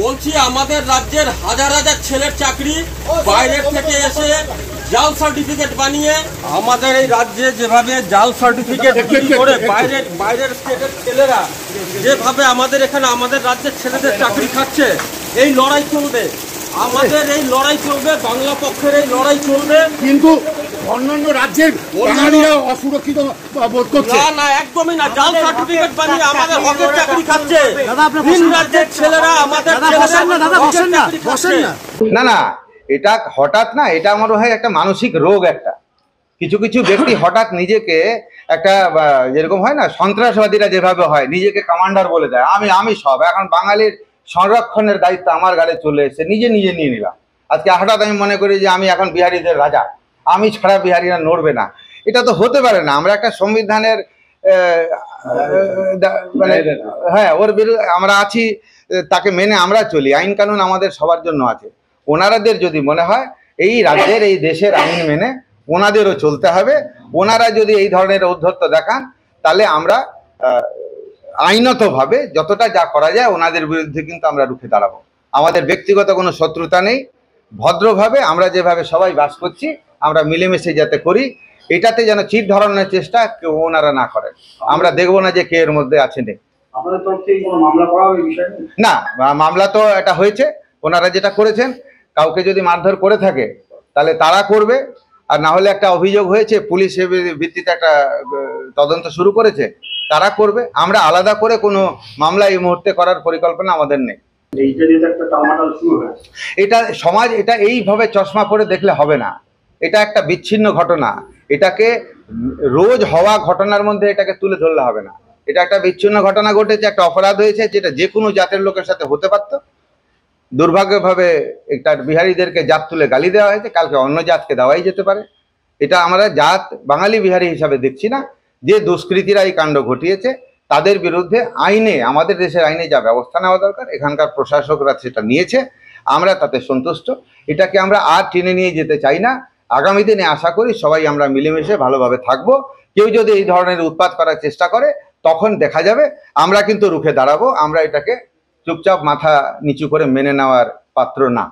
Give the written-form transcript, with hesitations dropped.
বলছি আমাদের রাজ্যের হাজার হাজার ছেলের চাকরি বাইরের থেকে এসে জাল সার্টিফিকেট বানিয়ে আমাদের এই রাজ্যে যেভাবে জাল সার্টিফিকেট করে বাইরের স্টেটের ছেলেরা যেভাবে আমাদের এখানে আমাদের রাজ্যের ছেলেদের চাকরি খাচ্ছে, এই লড়াই চলবে, আমাদের এই লড়াই চলবে, বাংলা পক্ষের এই লড়াই চলবে। কিন্তু অন্যান্য রাজ্যের বাঙালিরা অসুরক্ষিত বোধ করছে। না, একদমই না। জাল সার্টিফিকেট বানিয়ে আমাদের হকের চাকরি খাচ্ছে ভিন রাজ্যের ছেলেরা, আমাদের না না, এটা হঠাৎ না, এটা আমার হয় একটা মানসিক রোগ। একটা কিছু কিছু ব্যক্তি হঠাৎ নিজেকে একটা যেরকম হয় না, সন্ত্রাসবাদীরা যেভাবে হয় নিজেকে কমান্ডার বলে দেয়, আমি সব, এখন বাঙালির সংরক্ষণের দায়িত্ব আমার গালে চলে এসে নিজে নিয়ে নিলাম। আজকে হঠাৎ আমি মনে করি যে আমি এখন বিহারিদের রাজা, আমি ছাড়া বিহারিরা নড়বে না। এটা তো হতে পারে না। আমরা একটা সংবিধানের মানে হ্যাঁ, ওর বিরুদ্ধে আমরা আছি, তাকে মেনে আমরা চলি। আইন কানুন আমাদের সবার জন্য আছে। ওনারাদের যদি মনে হয় এই রাজ্যের এই দেশের আইন মেনে ওনাদেরও চলতে হবে, ওনারা যদি এই ধরনের ঔদ্ধত্য দেখান, তাহলে আমরা আইনতভাবে যতটা যা করা যায় ওনাদের বিরুদ্ধে কিন্তু আমরা রুখে দাঁড়াবো। আমাদের ব্যক্তিগত কোনো শত্রুতা নেই। ভদ্রভাবে আমরা যেভাবে সবাই বাস করছি, আমরা মিলেমিশে যাতে করি, এটাতে যেন চিট ধরানোর চেষ্টা কেউ ওনারা না করেন। আমরা দেখবো না যে কে এর মধ্যে আছে নেই। না, মামলা তো এটা হয়েছে। ওনারা যেটা করেছেন, কাউকে যদি মারধর করে থাকে তাহলে তারা করবে, আর না হলে একটা অভিযোগ হয়েছে, পুলিশ ভিত্তিতে একটা তদন্ত শুরু করেছে, তারা করবে। আমরা আলাদা করে কোনো মামলা এই মুহূর্তে করার পরিকল্পনা আমাদের নেই। এটা সমাজ, এটা এইভাবে চশমা পরে দেখলে হবে না। এটা একটা বিচ্ছিন্ন ঘটনা, এটাকে রোজ হওয়া ঘটনার মধ্যে এটাকে তুলে ধরলে হবে না। এটা একটা বিচ্ছিন্ন ঘটনা ঘটেছে, একটা অপরাধ হয়েছে, যেটা যে কোনো জাতের লোকের সাথে হতে পারত। দুর্ভাগ্যভাবে একটা বিহারীদেরকে জাত তুলে গালি দেওয়া হয়েছে, কালকে অন্য জাতকে দেওয়াই যেতে পারে। এটা আমরা জাত বাঙালি বিহারী হিসাবে দেখছি না। যে দুষ্কৃতীরা এই কাণ্ড ঘটিয়েছে তাদের বিরুদ্ধে আইনে, আমাদের দেশের আইনে যা ব্যবস্থা নেওয়া দরকার, এখানকার প্রশাসকরা সেটা নিয়েছে, আমরা তাতে সন্তুষ্ট। এটাকে আমরা আর টেনে নিয়ে যেতে চাই না। আগামী দিনে আশা করি সবাই আমরা মিলেমিশে ভালোভাবে থাকবো। কেউ যদি এই ধরনের উৎপাত করার চেষ্টা করে তখন দেখা যাবে, আমরা কিন্তু রুখে দাঁড়াবো। আমরা এটাকে চুপচাপ মাথা নিচু করে মেনে নেওয়ার পাত্র না।